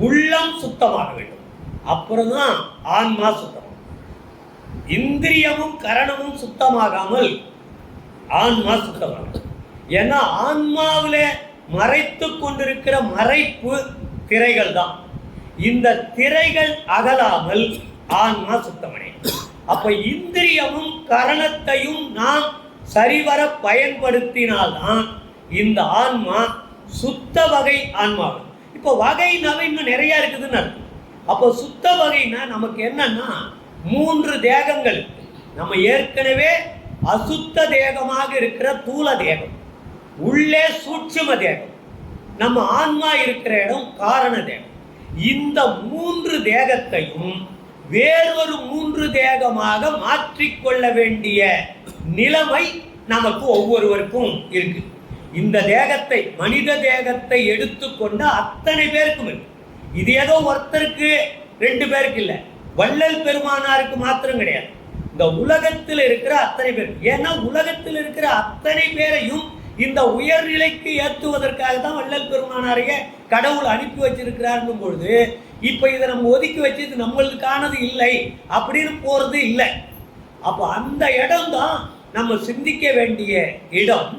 உள்ளம் சுத்தமாக வேண்டும், அப்புறம்தான் ஆன்மா சுத்தம். இந்திரியமும் கரணமும் சுத்தமாகாமல் ஆன்மா சுத்தமாகும். ஏன்னா ஆன்மாவில் மறைத்து கொண்டிருக்கிற மறைப்பு திரைகள் தான். இந்த திரைகள் அகலாமல் ஆன்மா சுத்தமடையும். அப்ப இந்திரியமும் கரணத்தையும் நாம் சரிவர பயன்படுத்தினால்தான் இந்த ஆன்மா சுத்த வகை ஆன்மாவும். இப்போ வகைனாவே இன்னும் நிறைய இருக்குதுன்னு அர்த்தம். அப்போ சுத்த வகைனா நமக்கு என்னன்னா 3 தேகங்கள். நம்ம ஏற்கனவே அசுத்த தேகமாக இருக்கிற தூல தேகம், உள்ளே சூட்சும தேகம், நம்ம ஆன்மா இருக்கிற இடம் காரண தேகம். இந்த 3 தேகத்தையும் வேறொரு 3 தேகமாக மாற்றிக்கொள்ள வேண்டிய நிலைமை நமக்கு ஒவ்வொருவருக்கும் இருக்கு. இந்த தேகத்தை, மனித தேகத்தை எடுத்துக்கொண்ட அத்தனை பேருக்கும் இருக்கு. இது ஏதோ ஒருத்தருக்கு 2 பேருக்கு இல்லை, வள்ளல் பெருமானாருக்கு மாத்திரம் கிடையாது, இந்த உலகத்தில் இருக்கிற அத்தனை பேர். ஏன்னா உலகத்தில் இருக்கிற அத்தனை பேரையும் இந்த உயர்நிலைக்கு ஏற்றுவதற்காக தான் வள்ளல் பெருமானாரையே கடவுள் அனுப்பி வச்சிருக்கிறாருன்னும் பொழுது, இப்போ இதை நம்ம ஒதுக்கி வச்சு இது நம்மளுக்கானது இல்லை அப்படின்னு போறது இல்லை. அப்போ அந்த இடம் தான் நம்ம சிந்திக்க வேண்டிய இடம்.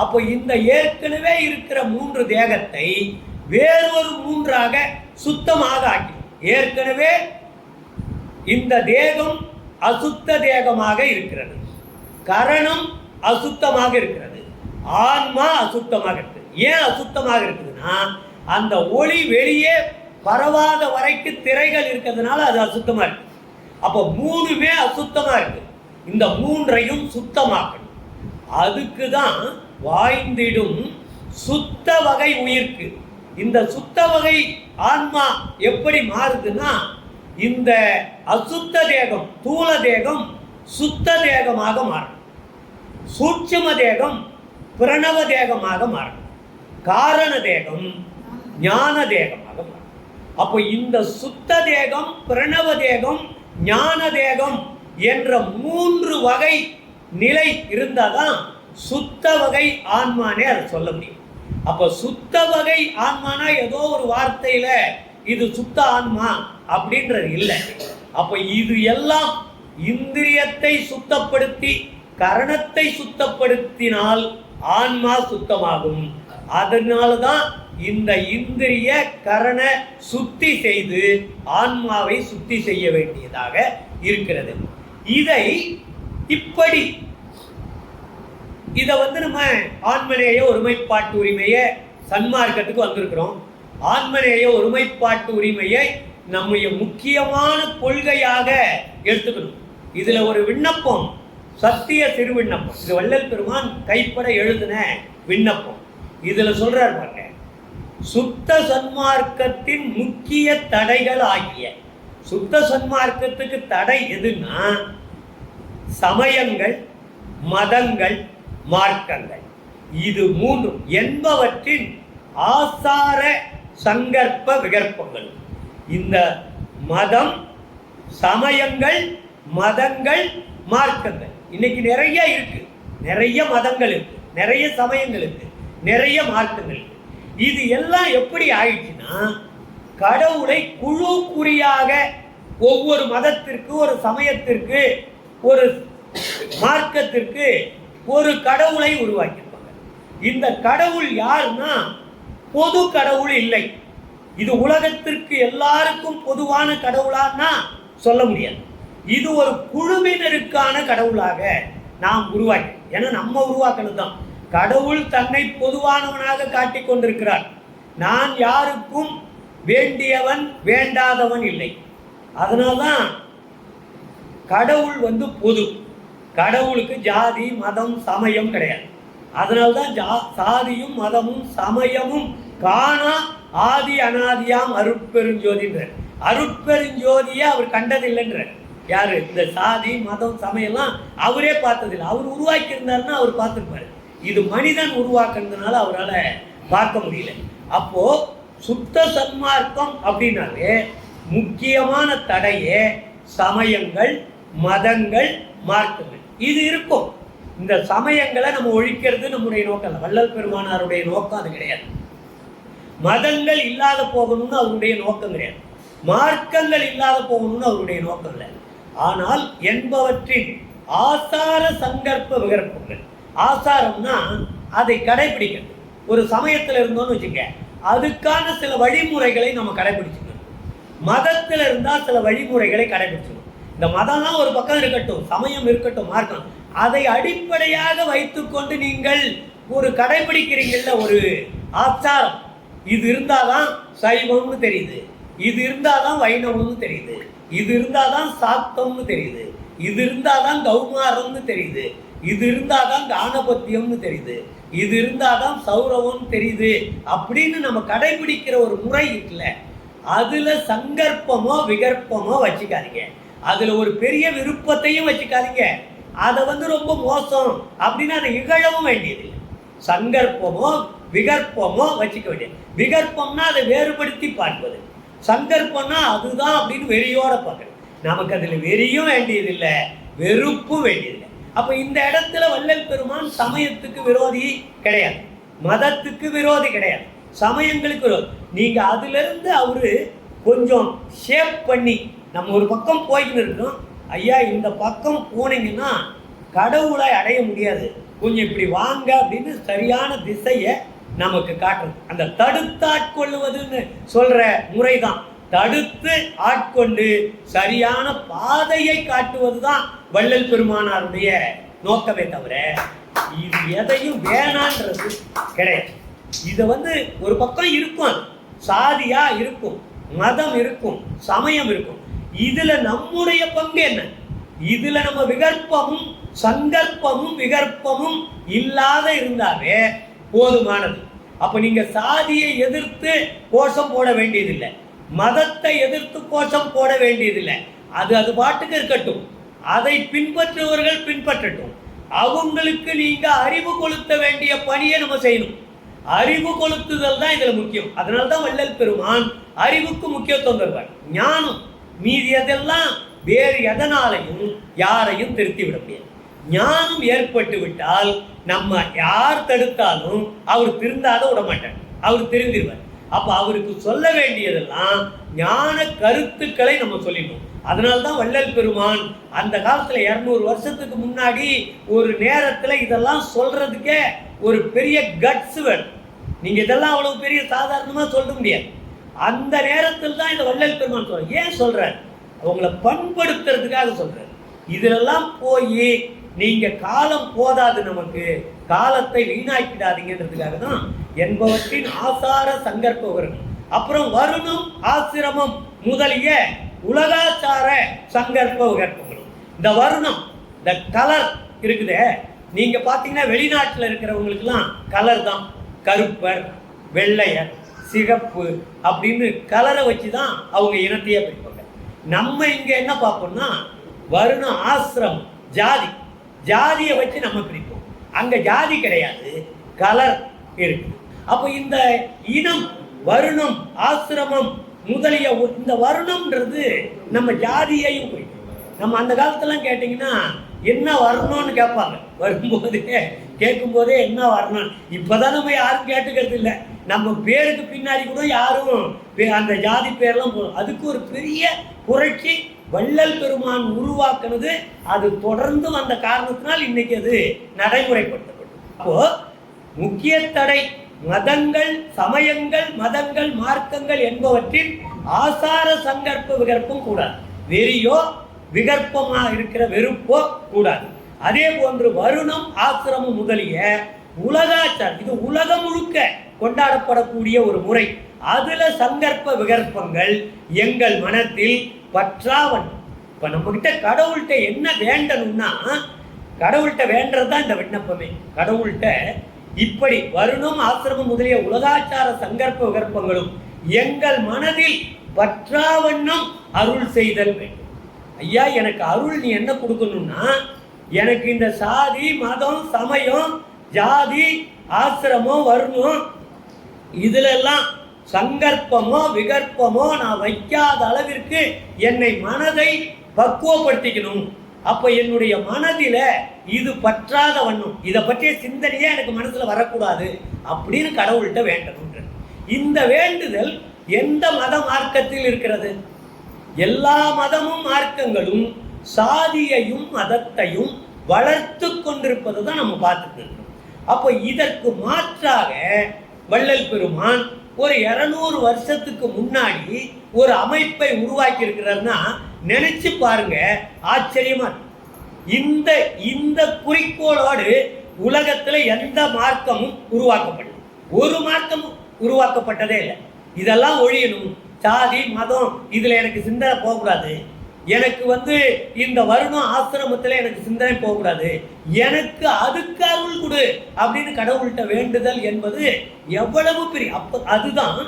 அப்போ இந்த ஏற்கனவே இருக்கிற 3 தேகத்தை வேறொரு 3ஆக சுத்தமாக ஆக்கி, ஏற்கனவே இந்த தேகம் அசுத்த தேகமாக இருக்கிறது, கரணம் அசுத்தமாக இருக்கிறது, ஆன்மா அசுத்தமாக இருக்குது. ஏன் அசுத்தமாக இருக்குதுன்னா அந்த ஒளி வெளியே பரவாத வரைக்கும் திரைகள் இருக்கிறதுனால அது அசுத்தமா இருக்கு. அப்போ 3மே அசுத்தமா இருக்கு. இந்த 3ஐயும் சுத்தமாக்கணும். அதுக்கு தான் வாய்ந்திடும் சுத்த வகை உயிர்க்கு. இந்த சுத்த வகை ஆன்மா எப்படி மாறுதுன்னா, இந்த அசுத்த தேகம் தூல தேகம் சுத்த தேகமாக மாறும், சூட்சும தேகம் பிரணவ தேகமாக மாறும், காரண தேகம் ஞான தேகமாக மாறும். அப்போ இந்த சுத்த தேகம், பிரணவ தேகம், ஞான தேகம் என்ற 3 வகை நிலை இருந்தாதான் சுத்த வகை ஆன்மானே அதை சொல்ல முடியும். அப்போ சுத்த வகை ஆன்மானா ஏதோ ஒரு வார்த்தையில இது சுத்த ஆன்மா அப்படின்றது இல்லை. அப்போ இது எல்லாம் இந்திரியத்தை சுத்தப்படுத்தி கரணத்தை சுத்தப்படுத்தினால் ஆன்மா சுத்தமாகும். அதனால்தான் இந்த இந்திரிய கரண சுத்தி செய்து ஆன்மாவை சுத்தி செய்ய வேண்டியதாக இருக்கிறது. இதை இப்படி இதை நம்ம ஆன்மநேய ஒருமைப்பாட்டு உரிமையை சன்மார்க்கத்துக்கு வந்திருக்கிறோம். ஆன்மநேய ஒருமைப்பாட்டு உரிமையை நம்முடைய முக்கியமான கொள்கையாக எடுத்துக்கணும். இதுல ஒரு விண்ணப்பம், சத்திய சிறு விண்ணப்பம், இது வள்ளல் பெருமான் கைப்பட எழுதின விண்ணப்பம். இதுல சொல்றாரு பாருங்க, சுத்த சன்மார்க்கத்தின் முக்கிய தடைகள் ஆகிய. சுத்த சன்மார்க்கத்துக்கு தடை எதுன்னா சமயங்கள், மதங்கள், மார்க்கங்கள். இது 3 என்பவற்றின் ஆசார சங்கற்ப விகற்பங்கள். இந்த மதம், சமயங்கள், மதங்கள், மார்க்கங்கள் இன்னைக்கு நிறைய இருக்கு. நிறைய மதங்கள் இருக்கு, நிறைய சமயங்கள் இருக்கு, நிறைய மார்க்கங்கள் இருக்கு. இது எல்லாம் எப்படி ஆயிடுச்சுன்னா, கடவுளை குழு குறியாக ஒவ்வொரு மதத்திற்கு, ஒரு சமயத்திற்கு, ஒரு மார்க்கத்திற்கு ஒரு கடவுளை உருவாக்கியிருப்பாங்க. இந்த கடவுள் யாருன்னா பொது கடவுள் இல்லை. இது உலகத்திற்கு எல்லாருக்கும் பொதுவான கடவுளான்னா சொல்ல முடியாது. இது ஒரு குழுவினருக்கான கடவுளாக நாம் உருவாக்கி, ஏன்னா நம்ம உருவாக்கணும் தான். கடவுள் தன்னை பொதுவானவனாக காட்டிக் கொண்டிருக்கிறார். நான் யாருக்கும் வேண்டியவன் வேண்டாதவன் இல்லை. அதனால்தான் கடவுள் பொது. கடவுளுக்கு ஜாதி மதம் சமயம் கிடையாது. அதனால்தான் சாதியும் மதமும் சமயமும் காணா ஆதி அனாதியாம் அருட்பெருஞ்சோதின்ற. அருட்பெருஞ்சோதியை அவர் கண்டதில்லைன்ற. யாரு? இந்த சாதி மதம் சமயம்லாம் அவரே பார்த்ததில்லை. அவர் உருவாக்கி இருந்தாருன்னா அவர் பார்த்துருப்பாரு. இது மனிதன் உருவாக்குறதுனால அவரால் பார்க்க முடியல. அப்போ சுத்த சன்மார்க்கம் அப்படின்னாலே முக்கியமான தடையே சமயங்கள், மதங்கள், மார்க்கங்கள். இது இருக்கும். இந்த சமயங்களை நம்ம ஒழிக்கிறது நம்முடைய நோக்கம் இல்லை. வள்ளல் பெருமானாருடைய நோக்கம் அது கிடையாது. மதங்கள் இல்லாத போகணும்னு அவருடைய நோக்கம் கிடையாது, மார்க்கங்கள் இல்லாத போகணும்னு அவருடைய நோக்கம் இல்லை. ஆனால் என்பவற்றின் ஆசார சங்கற்ப விகற்பங்கள். ஆசாரம்னா அதை கடைபிடிக்கிறது. ஒரு சமயத்தில் இருந்தோம்னு வச்சுக்க, அதுக்கான சில வழிமுறைகளை நம்ம கடைபிடிச்சுக்கணும். மதத்தில் இருந்தால் சில வழிமுறைகளை கடைபிடிச்சுக்கணும். இந்த மதம்லாம் ஒரு பக்கம் இருக்கட்டும், சமயம் இருக்கட்டும், மார்க்கம், அதை அடிப்படையாக வைத்துக்கொண்டு நீங்கள் ஒரு கடைபிடிக்கிறீங்கல்ல ஒரு ஆச்சாரம், இது இருந்தாதான் சைவம்னு தெரியுது, இது இருந்தாதான் வைணவம்னு தெரியுது, இது இருந்தாதான் சாத்தம்னு தெரியுது, இது இருந்தாதான் கௌமாரம்னு தெரியுது, இது இருந்தாதான் கானபத்தியம்னு தெரியுது, இது இருந்தாதான் சௌரவம்னு தெரியுது அப்படின்னு நம்ம கடைபிடிக்கிற ஒரு முறை இருக்குல்ல, அதுல சங்கற்பமோ விகற்பமோ வச்சுக்காதீங்க. அதுல ஒரு பெரிய விருப்பத்தையும் வச்சுக்காதீங்க. அதை ரொம்ப மோசம் அப்படின்னு அதை இகழவும் வேண்டியதில்லை. சங்கற்பமோ விகற்பமோ வச்சுக்க வேண்டியது. விகற்பம்னா அதை வேறுபடுத்தி பார்ப்பது, சங்கற்பம்னா அதுதான் அப்படின்னு வெறியோட பார்க்கறது. நமக்கு அதில் வெறியும் வேண்டியதில்லை, வெறுப்பும் வேண்டியதில்லை. அப்போ இந்த இடத்துல வள்ளல் பெருமான் சமயத்துக்கு விரோதி கிடையாது, மதத்துக்கு விரோதி கிடையாது, சமயங்களுக்கு விரோதி. நீங்க அதுல இருந்து அவரு கொஞ்சம் ஷேப் பண்ணி நம்ம ஒரு பக்கம் போய்கிட்டு இருக்கோம், ஐயா இந்த பக்கம் போனீங்கன்னா கடவுளை அடைய முடியாது, கொஞ்சம் இப்படி வாங்க அப்படின்னு சரியான திசையை நமக்கு காட்டுறது. அந்த தடுத்து ஆட்கொள்ளுவதுன்னு சொல்ற முறைதான். தடுத்து ஆட்கொண்டு சரியான பாதையை காட்டுவது தான் வள்ளல் பெருமானாருடைய நோக்கமே தவிர இது எதையும் வேணான்றது கிடையாது. இதை ஒரு பக்கம் இருக்கும், சாதியா இருக்கும், மதம் இருக்கும், சமயம் இருக்கும். இதுல நம்முடைய பங்கு என்ன? இதுல நம்ம விகற்பமும் சங்கற்பமும் விகற்பமும் இல்லாத இருந்தாவே போதுமானது. அப்ப நீங்க சாதியை எதிர்த்து கோஷம் போட வேண்டியதில்லை, மதத்தை எதிர்த்து கோஷம் போட வேண்டியதில்லை. அது பாட்டுக்கு இருக்கட்டும், அதை பின்பற்றுவர்கள் பின்பற்றட்டும். அவங்களுக்கு நீங்க அறிவு கொளுத்த வேண்டிய பணியை நம்ம செய்யணும். அறிவு கொளுத்துதல் தான் இதுல முக்கியம். அதனால்தான் வள்ளல் பெருமான் அறிவுக்கு முக்கியத்துவம் தருவார். ஞானம் மீதி அதெல்லாம் வேறு எதனாலையும் யாரையும் திருத்தி விட முடியாது. ஞானம் ஏற்பட்டு விட்டால் நம்ம யார் தடுத்தாலும் அவர் திருந்தாத விட மாட்டார், அவர் திருந்திருவார். அப்ப அவருக்கு சொல்ல வேண்டியதெல்லாம் ஞான கருத்துக்களை நம்ம சொல்லிடணும். அதனால்தான் வள்ளல் பெருமான் அந்த காலத்துல 200 வருஷத்துக்கு முன்னாடி ஒரு நேரத்துல இதெல்லாம் சொல்றதுக்கே ஒரு பெரிய கட்ஸ் வேணும். நீங்க இதெல்லாம் அவ்வளவு பெரிய சாதாரணமா சொல்ல முடியாது. அந்த நேரத்தில் தான் இந்த வள்ளல் பெருமான் சொல்ற. ஏன் சொல்றாரு? அவங்கள பண்படுத்துறதுக்காக சொல்றாரு. இதெல்லாம் போய் நீங்க காலம் போதாது, நமக்கு காலத்தை வீணாக்கிடாதீங்கன்றதுக்காக தான் என்பவற்றின் ஆசார சங்கற்ப வருணம், அப்புறம் வருணம் ஆசிரமம் முதலிய உலகாச்சார சங்கற்ப விகற்பங்களும். இந்த வருணம், இந்த கலர் இருக்குதே, நீங்க பாத்தீங்கன்னா வெளிநாட்டில் இருக்கிறவங்களுக்குலாம் கலர் தான், கருப்பர், வெள்ளையர், சிகப்பு அப்படின்னு கலரை வச்சு தான் அவங்க இனத்தையே பிரிப்பாங்க. நம்ம இங்க என்ன பார்ப்போம்னா வருணம், ஆசிரமம், ஜாதி, ஜாதியை வச்சு நம்ம பிரிப்போம். அங்க ஜாதி கிடையாது, கலர் இருக்கு. அப்போ இந்த இனம், வருணம், ஆசிரமம் முதலிய இந்த வருணம்ன்றது நம்ம ஜாதியையும் போயிடும். நம்ம அந்த காலத்தெல்லாம் கேட்டிங்கன்னா என்ன வரணும்னு கேட்பாங்க, வரும்போதே கேட்கும்போதே என்ன வரணும். இப்போதான் நம்ம யாரும் கேட்டுக்கிறது இல்லை. நம்ம பேருக்கு பின்னாடி கூட யாரும் அந்த ஜாதி பேர்லாம் போடும். அதுக்கு ஒரு பெரிய புரட்சி வள்ளல் பெருமான் உருவாக்குனது. அது தொடர்ந்து வந்த காரணத்தினால் இன்னைக்கு அது நடைமுறைப்படுத்தப்படும். அப்போ முக்கிய தடை மதங்கள், சமயங்கள், மதங்கள், மார்க்கங்கள் என்பவற்றில் ஆசார சங்கற்ப விகற்பம் கூடாது. வெறியோ விகற்பமாக இருக்கிற வெறுப்போ கூடாது. அதே போன்று வருணம், ஆசிரமம் முதலிய உலகாச்சாரம், இது உலகம் முழுக்க கொண்டாடப்படக்கூடிய ஒரு முறை. அதுல சங்கற்ப விகற்பங்கள் எங்கள் மனத்தில் பற்றாவன். இப்ப நம்ம கிட்ட கடவுள்கிட்ட என்ன வேண்டணும்னா, கடவுள்கிட்ட வேண்டதுதான் இந்த விண்ணப்பமே. கடவுள்கிட்ட இப்படி வருணம், ஆசிரமம் முதலிய உலகாச்சார சங்கற்ப விகற்பங்களும் எங்கள் மனதில் பற்றாவண்ணம் அருள் செய்தல் வேண்டும். ஐயா, எனக்கு அருள் நீ என்ன கொடுக்கணும்னா, எனக்கு இந்த சாதி, மதம், சமயம், ஜாதி, ஆசிரமம், வருணம் இதுல எல்லாம் சங்கற்பமோ விகற்பமோ நான் வைக்காத அளவிற்கு என்னை மனதை பக்குவப்படுத்திக்கணும். அப்ப என்னுடைய மனதில இது பற்றாத வண்ணம், இதை பற்றிய சிந்தனையே எனக்கு மனசுல வரக்கூடாது அப்படின்னு கடவுள்கிட்ட வேண்டணும். இந்த வேண்டுதல் எந்த மத மார்க்கத்தில் இருக்கிறது? எல்லா மதமும் மார்க்கங்களும் சாதியையும் மதத்தையும் வளர்த்து கொண்டிருப்பது தான் நம்ம பார்த்துட்டு இருக்கோம். அப்போ இதற்கு மாற்றாக வள்ளல் பெருமான் ஒரு 200 வருஷத்துக்கு முன்னாடி ஒரு அமைப்பை உருவாக்கி இருக்கிறார்னா நினைச்சு பாருங்க, ஆச்சரியமா இந்த இந்த குறிக்கோளோடு உலகத்துல எந்த மார்க்கமும் உருவாக்கப்படல, ஒரு மார்க்கமும் உருவாக்கப்பட்டதே இல்லை. இதெல்லாம் ஒழியணும், சாதி மதம் இதுல எனக்கு சிந்தனை போகக்கூடாது, எனக்கு இந்த வருணம் ஆசிரமத்தில் எனக்கு சிந்தனை போகக்கூடாது, எனக்கு அதுக்கு அருள் கொடு அப்படின்னு கடவுள்கிட்ட வேண்டுதல் என்பது எவ்வளவு பெரிய அதுதான்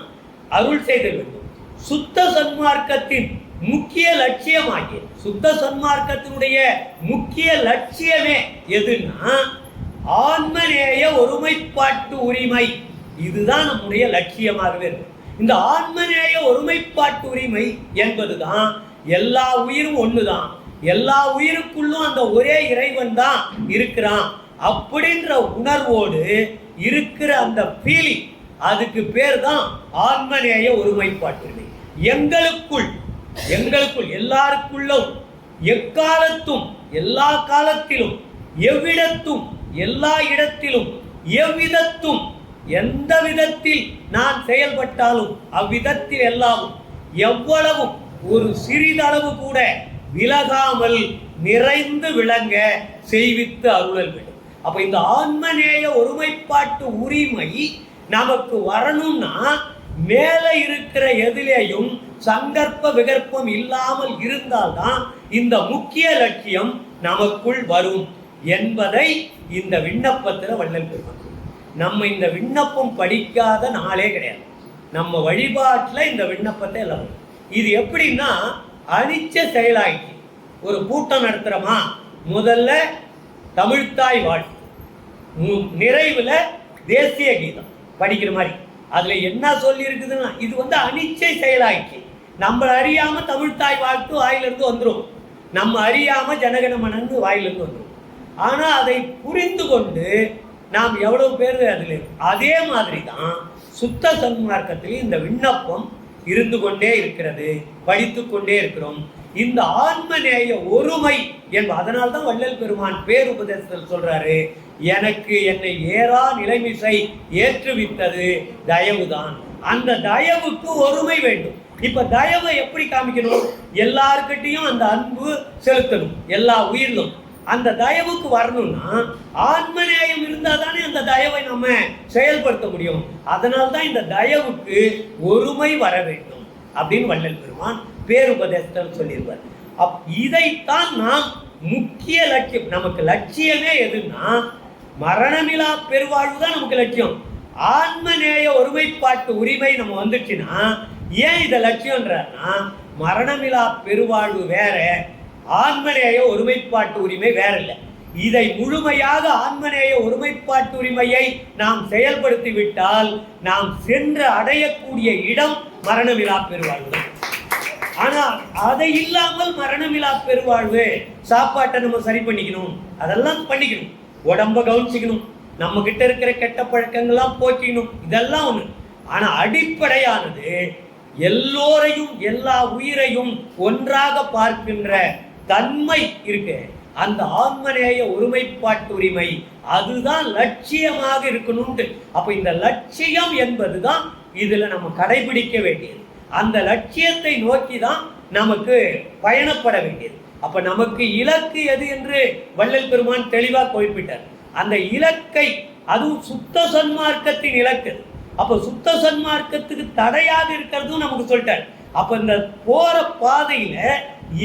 அருள் செய்த வேண்டும். சுத்த சன்மார்க்கத்தின் முக்கிய லட்சியமாகிய சுத்த சன்மார்க்கத்தினுடைய முக்கிய லட்சியமே எதுன்னா ஆன்மநேய ஒருமைப்பாட்டு உரிமை. இதுதான் நம்முடைய லட்சியமாகவே இருக்கும். இந்த ஆன்மநேய ஒருமைப்பாட்டு உரிமை என்பதுதான் எல்லா உயிரும் ஒண்ணுதான், எல்லா உயிருக்குள்ளும் அந்த ஒரே இறைவன் தான் இருக்கிறான் அப்படின்ற உணர்வோடு இருக்கிற அந்த ஃபீலிங், அதுக்கு பேர் தான் ஆன்மநேய ஒருமைப்பாட்டு உரிமை. எங்களுக்குள் எல்லாருக்குள்ளும் எக்காலத்தும் எல்லா காலத்திலும் எவ்விடத்தும் எல்லா இடத்திலும் எவ்விதத்தும் எந்த விதத்தில் நான் செயல்பட்டாலும் அவ்விதத்தில் எல்லாமும் எவ்வளவும் ஒரு சிறிதளவு கூட விலகாமல் நிறைந்து விளங்க செய்வித்து அருளல் வேண்டும். அப்ப இந்த ஆன்மநேய ஒருமைப்பாட்டு உரிமை நமக்கு வரணும்னா மேல இருக்கிற எதிலேயும் சங்கற்ப விகற்பம் இல்லாமல் இருந்தால்தான் இந்த முக்கிய லட்சியம் நமக்குள் வரும் என்பதை இந்த விண்ணப்பத்தில் வள்ளல் பெருமான். நம்ம இந்த விண்ணப்பம் படிக்காத நாளே கிடையாது. நம்ம வழிபாட்டில் இந்த விண்ணப்பத்தை எல்லாம் இது எப்படின்னா அனிச்ச செயலாயிடுச்சு. ஒரு கூட்டம் நடத்துகிறோமா, முதல்ல தமிழ்த்தாய் வாழ்த்து, நிறைவில் தேசிய கீதம் படிக்கிற மாதிரி. அதில் என்ன சொல்லி இருக்குதுன்னா இது அனிச்சை செயலாயிடுச்சு. நம்ம அறியாமல் தமிழ்த்தாய் வாழ்த்து வாயிலிருந்து வந்துடும், நம்ம அறியாமல் ஜனகணமனன்னு வாயிலிருந்து வந்துடும். ஆனால் அதை புரிந்து கொண்டு நாம் எவ்வளவு பேர் அதில் அதே மாதிரி தான் சுத்த சன்மார்க்கத்தில் இந்த விண்ணப்பம் இருந்து கொண்டே இருக்கிறது, படித்து கொண்டே இருக்கிறோம். இந்த ஆன்மநேய ஒருமை அதனால் தான் வள்ளல் பெருமான் பேருபதேசத்தில் சொல்றாரு, எனக்கு என்னை ஏறா நிலைமிசை ஏற்றுவித்தது தயவுதான். அந்த தயவுக்கு ஒருமை வேண்டும். இப்ப தயவை எப்படி காமிக்கணும்? எல்லார்கிட்டையும் அந்த அன்பு செலுத்தணும், எல்லா உயிரிலும். அந்த தயவுக்கு வரணும்னா ஆன்மநேயம் இருந்தால் தானே அந்த தயவை நம்ம செயல்படுத்த முடியும். அதனால்தான் இந்த தயவுக்கு ஒருமை வர வேண்டும் அப்படின்னு வள்ளல் பெருமான் பேருபதேசத்தில் சொல்லியிருப்பார். இதைத்தான் நாம் முக்கிய லட்சியம். நமக்கு லட்சியமே எதுன்னா மரணமிலா பெருவாழ்வு தான் நமக்கு லட்சியம். ஆன்மநேய ஒருமைப்பாட்டு உரிமை நம்ம வந்துச்சுன்னா ஏன் இதை லட்சியம்ன்றா, மரணமிலா பெருவாழ்வு வேற, ஆன்மநேய ஒருமைப்பாட்டு உரிமை வேற இல்லை. இதை முழுமையாக ஆன்மநேய ஒருமைப்பாட்டு உரிமையை நாம் செயல்படுத்தி விட்டால் நாம் சென்று அடையக்கூடிய இடம் மரணமிலா பெருவாழ்வு தான். ஆனா அதை இல்லாமல் மரணமிலா பெருவாழ்வு, சாப்பாட்டை நம்ம சரி பண்ணிக்கணும், அதெல்லாம் பண்ணிக்கணும், உடம்ப கவனிச்சுக்கணும், நம்ம கிட்ட இருக்கிற கெட்ட பழக்கங்கள்லாம் போக்கிக்கணும், இதெல்லாம் ஒண்ணு. ஆனா அடிப்படையானது எல்லோரையும் எல்லா உயிரையும் ஒன்றாக பார்க்கின்ற தன்மை இருக்கு. அந்த ஆன்மநேய ஒருமைப்பாட்டு உரிமை அதுதான் லட்சியமாக இருக்கணும்னு. அப்ப இந்த லட்சியம் என்பதுதான் இதுல நம்ம கடைபிடிக்க வேண்டியது. அந்த லட்சியத்தை நோக்கி தான் நமக்கு பயணப்பட வேண்டியது. அப்ப நமக்கு இலக்கு எது என்று வள்ளல் பெருமான் தெளிவா குறிப்பிட்டார். அந்த இலக்கை, அதுவும் சுத்த சன்மார்க்கத்தின் இலக்கு. அப்ப சுத்த சன்மார்க்கத்துக்கு தடையாக இருக்கிறதும் நமக்கு சொல்லிட்டார். அப்ப இந்த போற பாதையில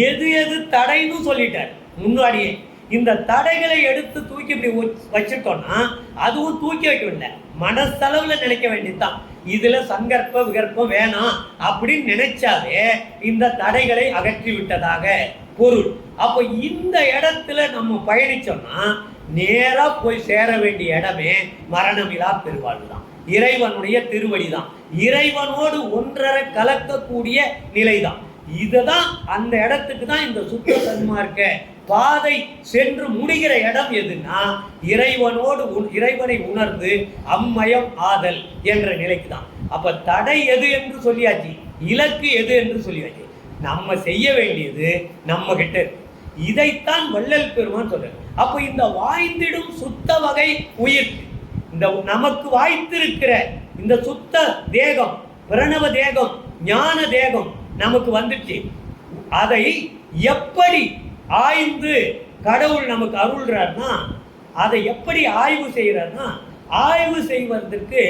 எது எது தடைன்னு சொல்லிட்டார் முன்னாடியே. இந்த தடைகளை எடுத்து தூக்கி இப்படி வச்சுட்டோம்னா அதுவும் தூக்கி வைக்க வேண்டாம், மனசளவுல நினைக்க வேண்டியதுதான். இதுல சங்கற்ப விகற்பம் வேணாம் அப்படின்னு நினைச்சாலே இந்த தடைகளை அகற்றி விட்டதாக பொருள். அப்ப இந்த இடத்துல நம்ம பயணிச்சோம்னா நேரா போய் சேர வேண்டிய இடமே மரணமிலா பெருவாழ்வு தான், இறைவனுடைய திருவடி தான், இறைவனோடு ஒன்றரை கலக்கக்கூடிய நிலைதான். இதுதான் அந்த இடத்துக்கு தான் இந்த சுத்த சன்மார்க்க பாதை சென்று முடிகிற இடம் எதுன்னா இறைவனோடு இறைவனை உணர்ந்து அம்மயம் ஆதல் என்ற நிலைக்கு தான். அப்ப தடை எது என்று சொல்லியாச்சு, இலக்கு எது என்று சொல்லியாச்சு. நம்ம செய்ய வேண்டியது நம்ம கிட்ட இருக்கு. இதைத்தான் வள்ளல் பெருமான் சொல்றாரு. அப்ப இந்த வாய்ந்திடும் சுத்த வகை உயிர், இந்த நமக்கு வாய்த்திருக்கிற இந்த சுத்த தேகம், பிரணவ தேகம், ஞான தேகம் நமக்கு வந்துச்சு. அதை எப்படி ஆய்ந்து கடவுள் நமக்கு அருள்றார்னா, அதை எப்படி ஆய்வு செய்யறார்னா, ஆய்வு செய்வதற்கு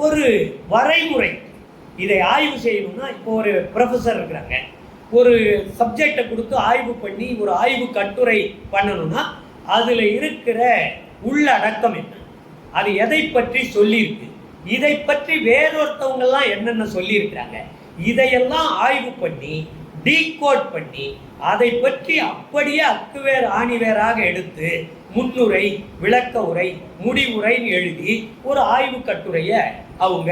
ஒரு வரைமுறை. இதை ஆய்வு செய்யணும்னா, இப்போ ஒரு ப்ரொஃபஸர் இருக்கிறாங்க, ஒரு சப்ஜெக்டை கொடுத்து ஆய்வு பண்ணி ஒரு ஆய்வு கட்டுரை பண்ணணும்னா அதில் இருக்கிற உள்ளடக்கம் என்ன, அது எதை பற்றி சொல்லியிருக்கு, இதை பற்றி வேறொருத்தவங்கெல்லாம் என்னென்ன சொல்லியிருக்கிறாங்க, இதையெல்லாம் ஆய்வு பண்ணி டீகோட் பண்ணி அதை பற்றி அப்படியே அக்குவேர் ஆணிவேராக எடுத்து முன்னுரை, விளக்க உரை, முடிவுரைன்னு எழுதி ஒரு ஆய்வு கட்டுரையை அவங்க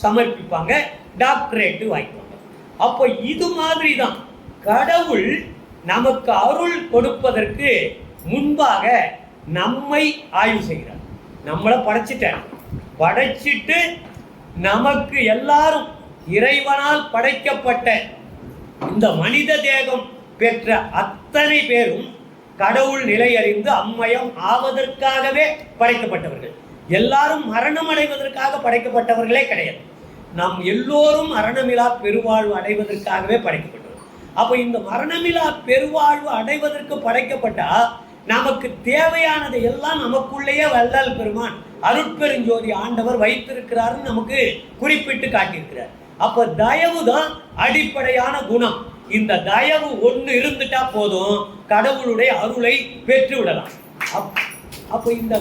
சமர்ப்பிப்பாங்க, டாக்டரேட்டு வாங்கிப்பாங்க. அப்போ இது மாதிரி தான் கடவுள் நமக்கு அருள் கொடுப்பதற்கு முன்பாக நம்மை ஆய்வு செய்கிறார். நம்மளை படைச்சிட்டார், படைச்சிட்டு நமக்கு எல்லாரும் இறைவனால் படைக்கப்பட்ட இந்த மனித தேகம் பெற்ற அத்தனை பேரும் கடவுள் நிலை அறிந்து அம்மயம் ஆவதற்காகவே படைக்கப்பட்டவர்கள். எல்லாரும் மரணம் அடைவதற்காக படைக்கப்பட்டவர்களே கிடையாது. நாம் எல்லோரும் மரணமிலா பெருவாழ்வு அடைவதற்காகவே படைக்கப்பட்டவர். அப்போ இந்த மரணமிலா பெருவாழ்வு அடைவதற்கு படைக்கப்பட்டா நமக்கு தேவையானதை எல்லாம் நமக்குள்ளேயே வள்ளல் பெருமான் அருட்பெருஞ்சோதி ஆண்டவர் வைத்திருக்கிறாருன்னு நமக்கு குறிப்பிட்டு காட்டியிருக்கிறார். அப்ப தயவு தான் அடிப்படையான குணம். இந்த தயவு ஒன்று இருந்துட்டா போதும், கடவுளுடைய அருளை பெற்று விடலாம். அப்ப இந்த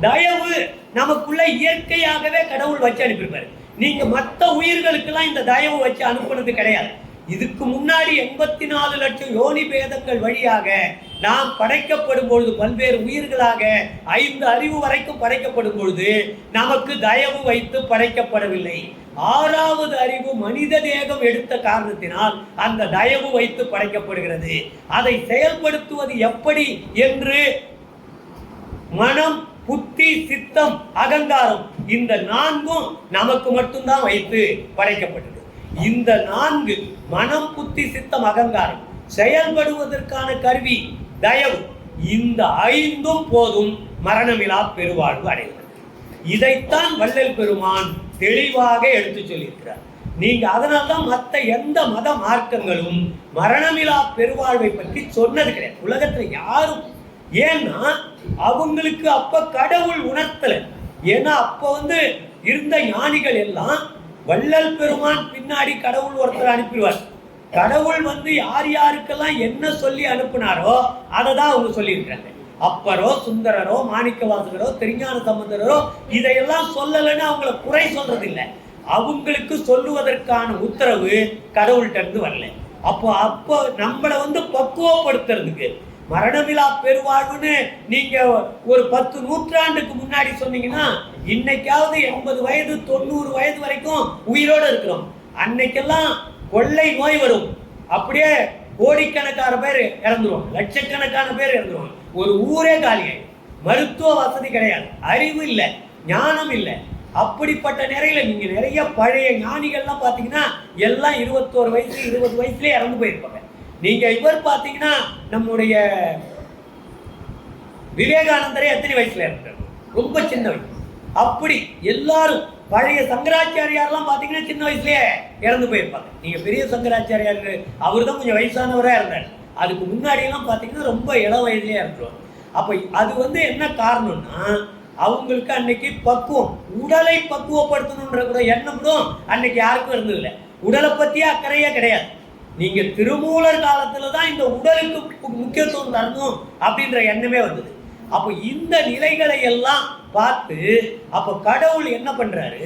தயவு நமக்குள்ள இயற்கையாகவே கடவுள் வச்சு அனுப்பியிருப்பாரு. நீங்க மற்ற உயிர்களுக்கெல்லாம் இந்த தயவு வச்சு அனுப்புனது கிடையாது. இதுக்கு முன்னாடி 84 லட்சம் யோனி பேதங்கள் வழியாக நாம் படைக்கப்படும் பொழுது, பல்வேறு உயிர்களாக 5 அறிவு வரைக்கும் படைக்கப்படும் பொழுது நமக்கு தயவு வைத்து படைக்கப்படவில்லை. 6வது அறிவு மனித தேகம் எடுத்த காரணத்தினால் அந்த தயவு வைத்து படைக்கப்படுகிறது. அதை செயல்படுத்துவது எப்படி என்று மனம், புத்தி, சித்தம், அகங்காரம், இந்த 4ம் நமக்கு மட்டும்தான் வைத்து படைக்கப்பட்டது. இந்த 4 மனம், புத்தி, சித்தம், அகங்காரம் செயல்படுவதற்கான கருவி தயவு. இந்த 5ம் போதும் மரணமிலா பெருவாழ்வு அடைவது. இதைத்தான் வள்ளல் பெருமான் தெளிவாக எடுத்து சொல்லியிருக்கிறார். நீங்க அதனால்தான் மற்ற எந்த மத மார்க்கங்களும் மரணமிலா பெருவாழ்வை பற்றி சொன்னது கிடையாது உலகத்துல யாரும். ஏன்னா அவங்களுக்கு அப்ப கடவுள் உணர்த்தல. ஏன்னா அப்ப இருந்த ஞானிகள் எல்லாம் வள்ளல் பெருமான் பின்னாடி கடவுள் ஒருத்தர் அனுப்பிடுவார். கடவுள் யார் யாருக்கெல்லாம் என்ன சொல்லி அனுப்பினாரோ அதை தான் அவங்க சொல்லியிருக்கிறாங்க. அப்பரோ, சுந்தரரோ, மாணிக்க வாசகரோ, திருஞான சம்பந்தரோ இதையெல்லாம் சொல்லலைன்னு அவங்கள குறை சொல்றது இல்லை. அவங்களுக்கு சொல்லுவதற்கான உத்தரவு கடவுள்கிட்ட இருந்து வரல. அப்போ நம்மளை பக்குவப்படுத்துறதுக்கு மரணமிலா பெருவாழ்வுன்னு நீங்க ஒரு 10 நூற்றாண்டுக்கு முன்னாடி சொன்னீங்கன்னா இன்னைக்காவது 80 வயது 90 வயது வரைக்கும் உயிரோடு இருக்கிறோம். அன்னைக்கெல்லாம் கொள்ளை நோய் வரும், அப்படியே கோடிக்கணக்கான பேர் இறந்துருவாங்க, லட்சக்கணக்கான பேர் இறந்துருவாங்க, ஒரு ஊரே காலியாயிடும். மருத்துவ வசதி கிடையாது, அறிவு இல்லை, ஞானம் இல்லை. அப்படிப்பட்ட நிறையில நீங்க நிறைய பழைய ஞானிகள்லாம் பார்த்தீங்கன்னா எல்லாம் 21 வயசு 20 வயசுலேயே இறந்து போயிருப்பாங்க. நீங்க இவர் பார்த்தீங்கன்னா நம்முடைய விவேகானந்தரே எத்தனை வயசுல இருந்தார்? ரொம்ப சின்ன வயசு. அப்படி எல்லாரும் பழைய சங்கராச்சாரியார்லாம் பார்த்தீங்கன்னா சின்ன வயசுலயே இறந்து போயிருப்பாங்க. நீங்க பெரிய சங்கராச்சாரியார் அவர் தான் கொஞ்சம் வயசானவராக இருந்தார். அதுக்கு முன்னாடியெல்லாம் பார்த்தீங்கன்னா ரொம்ப இளம் வயதுலேயே இருந்துருவாங்க. அப்போ அது என்ன காரணம்னா அவங்களுக்கு அன்னைக்கு பக்குவம், உடலை பக்குவப்படுத்தணுன்ற கூட எண்ணம் கூட அன்னைக்கு யாருக்கும் இருந்ததில்லை. உடலை பற்றியே அக்கறையே கிடையாது. நீங்க திருமூலர் காலத்துல தான் இந்த உடலுக்கு முக்கியத்துவம் தரணும் அப்படின்ற எண்ணமே வந்தது. அப்போ இந்த நிலைகளை எல்லாம் பார்த்து அப்ப கடவுள் என்ன பண்றாரு?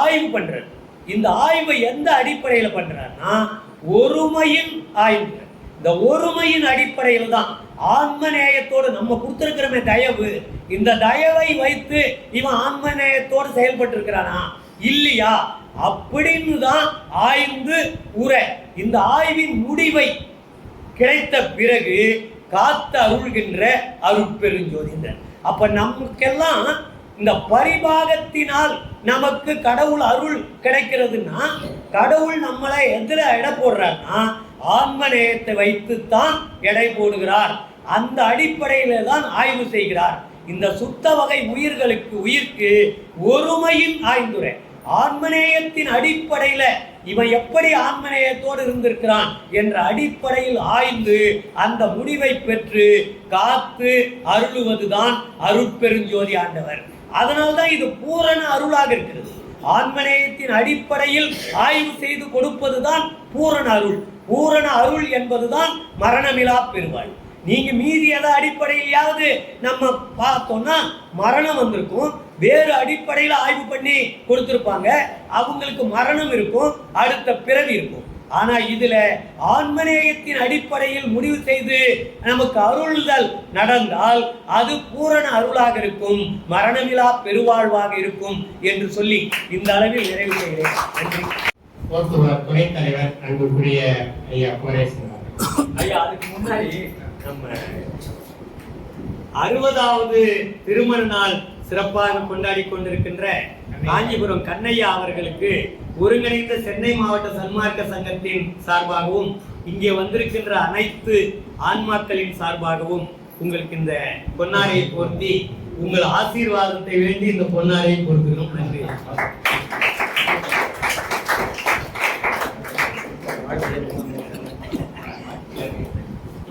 ஆய்வு பண்றாரு. இந்த ஆய்வை எந்த அடிப்படையில பண்றாருன்னா ஒருமையின் ஆய்வு. இந்த ஒருமையின் அடிப்படையில் தான் ஆன்மநேயத்தோடு நம்ம கொடுத்திருக்கிறோமே தயவு, இந்த தயவை வைத்து இவன் ஆன்மநேயத்தோடு செயல்பட்டு இருக்கிறானா இல்லையா அப்படின்னு தான் ஆய்ந்து உரை. இந்த ஆய்வின் முடிவை கிடைத்த பிறகு காத்து அருள்கின்ற அருட்பெருஞ்சோதி. அப்ப நமக்கெல்லாம் இந்த பரிபாகத்தினால் நமக்கு கடவுள் அருள் கிடைக்கிறதுனா கடவுள் நம்மளை எதிர எடை போடுறாருன்னா ஆன்ம நேயத்தை வைத்துத்தான் எடை போடுகிறார். அந்த அடிப்படையில தான் ஆய்வு செய்கிறார். இந்த சுத்த வகை உயிருக்கு ஒருமையின் ஆய்ந்துரை ஆன்மநேயத்தின் அடிப்படையில இவன் எப்படி ஆன்மநேயத்தோடு இருந்திருக்கிறான் என்ற அடிப்படையில் ஆய்ந்து அந்த முடிவை பெற்று காத்து அருளுவதுதான் அருட்பெருஞ்சோதி ஆண்டவர். அதனால்தான் இது பூரண அருளாக இருக்கிறது. ஆன்மநேயத்தின் அடிப்படையில் ஆய்வு செய்து கொடுப்பதுதான் பூரண அருள். பூரண அருள் என்பதுதான் மரணமிலா பெருவாழ். நீங்க மீதி எதை அடிப்படையிலாவது நம்ம பார்த்தோம்னா மரணம் வந்திருக்கும், வேறு அடிப்படையில் ஆய்வு பண்ணி கொடுத்திருப்பாங்க, அவங்களுக்கு மரணம் இருக்கும், அடுத்த பிறவி இருக்கும். ஆனா இதுல ஆன்மநேயத்தின் அடிப்படையில் முடிவு செய்து நமக்கு அருள்தல் நடந்தால் அது பூரண அருளாக இருக்கும், மரணமிலா பெருவாழ்வாக இருக்கும் என்று சொல்லி இந்த அளவில் நிறைவு செய்கிறேன். நன்றி. துணைத் தலைவர் அன்புக்குரிய ஐயா குமரேசன் ஐயா, அதுக்கு முன்னாடி நம்ம 60வது திருமண நாள் சிறப்பாக கொண்டாடி கொண்டிருக்கின்ற காஞ்சிபுரம் கண்ணையா அவர்களுக்கு ஒருங்கிணைந்த சென்னை மாவட்ட சன்மார்க்க சங்கத்தின் சார்பாகவும் இங்கே வந்திருக்கின்ற அனைத்து ஆன்மாக்களின் சார்பாகவும் உங்களுக்கு இந்த பொன்னாரையை போர்த்தி உங்கள் ஆசீர்வாதத்தை வேண்டி இந்த பொன்னாரையை பொறுத்துக்கிறோம். நன்றி.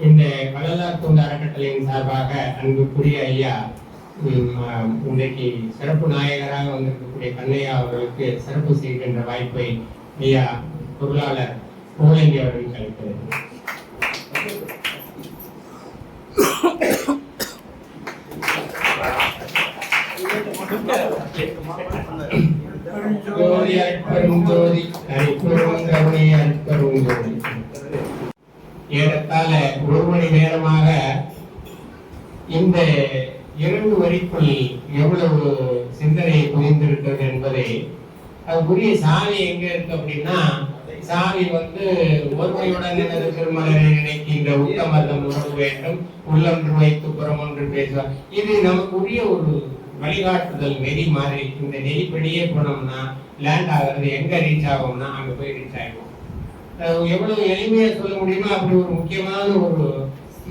இந்த வள்ளலார் தொண்டு அறக்கட்டளையின் சார்பாக அன்புக்குரிய ஐயா இன்றைக்கு சிறப்பு நாயகராக வந்திருக்கக்கூடிய கண்ணையா அவர்களுக்கு சிறப்பு செய்கின்ற வாய்ப்பை ஐயா பொருளாளர் கோலந்தி அவர்களுக்கு அளிக்கிறது. ஜோதி அற்பரும் ஜோதி அற்பரும் கருணை அற்பரும் ஜோதி. ஏறத்தாழ 1 மணி நேரமாக இந்த 2 வரிக்குள் எவ்வளவு சிந்தனை புரிந்திருக்கிறது என்பதை அதுக்குரிய சாவி எங்க இருக்கு அப்படின்னா, சாவி ஒருமையுடன் எனது திருமலரை நினைக்கின்ற உத்தமர்தம் உணவு வேண்டும், உள்ளொன்று வைத்து புறமொன்று பேசுவார். இது நமக்குரிய ஒரு வழிகாட்டுதல் நெறி மாதிரி. இந்த நெறிப்படியே போனோம்னா லேண்ட் ஆகிறது எங்க ரீச் ஆகும்னா அங்க போய் ரீச் ஆகும். எவ்வளவு எளிமையா சொல்ல முடியுமோ அப்படி ஒரு முக்கியமான ஒரு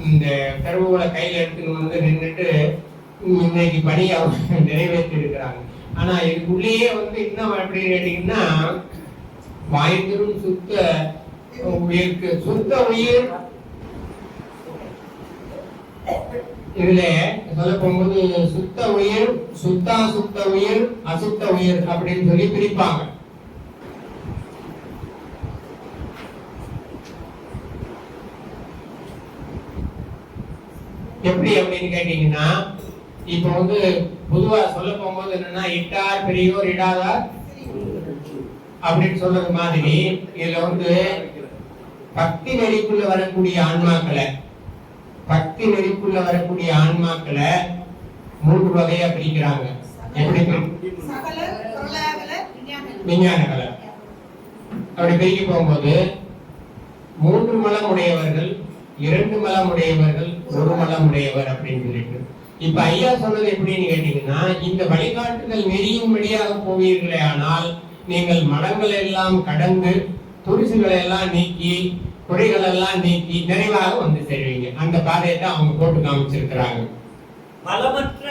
இந்த கருவுகளை கையில எடுத்துன்னு நின்றுட்டு இன்னைக்கு பணியை நிறைவேற்றி இருக்கிறாங்க. ஆனா இதுக்குள்ளேயே இன்னும் எப்படி கேட்டீங்கன்னா, வாய்ந்திரும் சுத்த உயிருக்கு சுத்த உயிர். இதுல சொல்ல போகும்போது சுத்த உயிர், சுத்த உயிர், அசுத்த உயிர் அப்படின்னு சொல்லி பிரிப்பாங்க. எப்படி அப்படின்னு கேட்டீங்கன்னா, இப்ப பொதுவா சொல்ல போகும்போது என்னன்னா, இட்டார் பெரியோர் இடாதார் அப்படின்னு சொல்றது மாதிரி இதுல பக்தி நெறிக்குள்ள வரக்கூடிய ஆன்மாக்களை 3 வகையா பிரிக்கிறாங்க. எப்படி? விஞ்ஞான கலை. அப்படி பிரிக்க போகும்போது 3 மலம் உடையவர்கள், 2 மலம் உடையவர்கள், 1 மலம் உடையவர் அப்படின்னு சொல்லிட்டு. இப்ப ஐயா சொன்னது எப்படின்னு கேட்டீங்கன்னா, இந்த வழிகாட்டுதல் நெறியும் வழியாக போவீர்களே ஆனால் நீங்கள் மலங்களை எல்லாம் கடந்து துரிசுகளை எல்லாம் நீக்கி குறைகள் எல்லாம் நீக்கி நிறைவாக சேருவீங்க. அந்த பாதையை தான் அவங்க போட்டு காமிச்சிருக்கிறாங்க. மலமற்ற